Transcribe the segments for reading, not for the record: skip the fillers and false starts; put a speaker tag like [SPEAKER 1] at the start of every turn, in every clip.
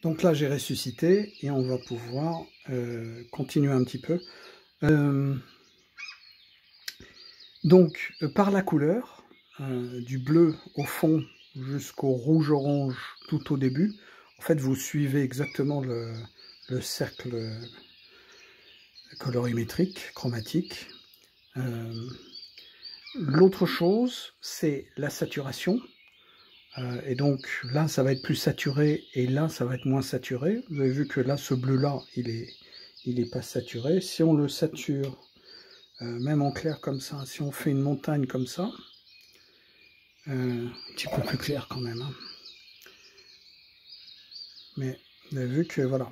[SPEAKER 1] Donc là, j'ai ressuscité et on va pouvoir continuer un petit peu. Euh, par la couleur, du bleu au fond jusqu'au rouge-orange tout au début, en fait, vous suivez exactement le cercle colorimétrique, chromatique. L'autre chose, c'est la saturation. Et donc là, ça va être plus saturé et là, ça va être moins saturé. Vous avez vu que là, ce bleu-là, il est pas saturé. Si on le sature, même en clair comme ça, si on fait une montagne comme ça, un petit peu plus clair quand même. Hein. Mais vous avez vu que voilà.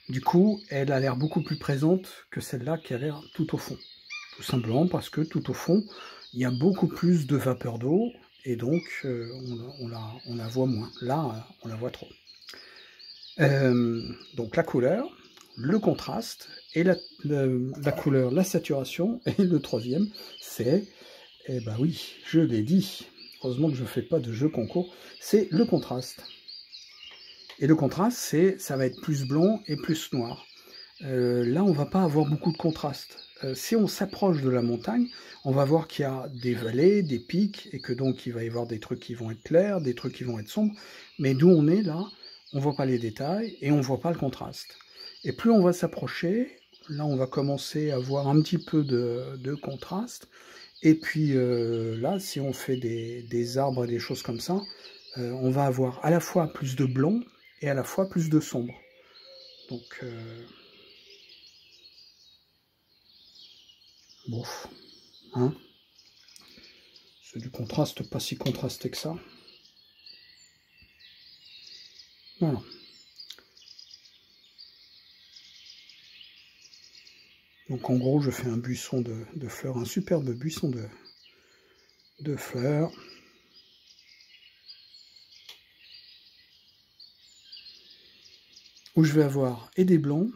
[SPEAKER 1] Du coup, elle a l'air beaucoup plus présente que celle-là qui a l'air tout au fond. Tout simplement parce que tout au fond, il y a beaucoup plus de vapeur d'eau et donc on la voit moins. Là, on la voit trop. Donc la couleur, le contraste, et la couleur, la saturation, et le troisième, c'est, eh ben oui, je l'ai dit, heureusement que je ne fais pas de jeu concours, c'est le contraste. Et le contraste, ça va être plus blanc et plus noir. Là, on ne va pas avoir beaucoup de contraste. Si on s'approche de la montagne, on va voir qu'il y a des vallées, des pics, et que donc il va y avoir des trucs qui vont être clairs, des trucs qui vont être sombres. Mais d'où on est là, on ne voit pas les détails et on ne voit pas le contraste. Et plus on va s'approcher, là on va commencer à voir un petit peu de contraste. Et puis là, si on fait des arbres et des choses comme ça, on va avoir à la fois plus de blanc et à la fois plus de sombre. Donc... Bon, hein, c'est du contraste, pas si contrasté que ça. Voilà. Donc en gros, je fais un buisson de fleurs, un superbe buisson de fleurs. Où je vais avoir et des blancs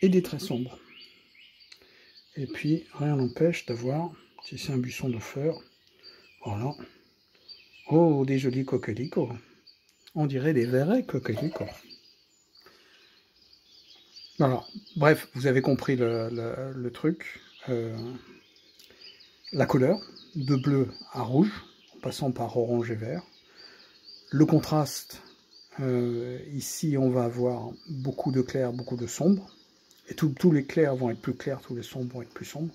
[SPEAKER 1] et des très sombres. Et puis, rien n'empêche d'avoir, si c'est un buisson de fleurs, voilà. Oh, des jolis coquelicots. On dirait des vrais coquelicots. Voilà. Bref, vous avez compris le truc. La couleur, de bleu à rouge, en passant par orange et vert. Le contraste, ici on va avoir beaucoup de clair, beaucoup de sombre. Et tous les clairs vont être plus clairs, tous les sombres vont être plus sombres.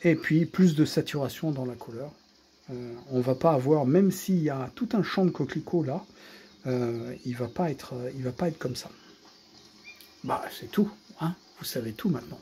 [SPEAKER 1] Et puis plus de saturation dans la couleur. On va pas avoir, même s'il y a tout un champ de coquelicots là, il va pas être comme ça. Bah c'est tout, hein, vous savez tout maintenant.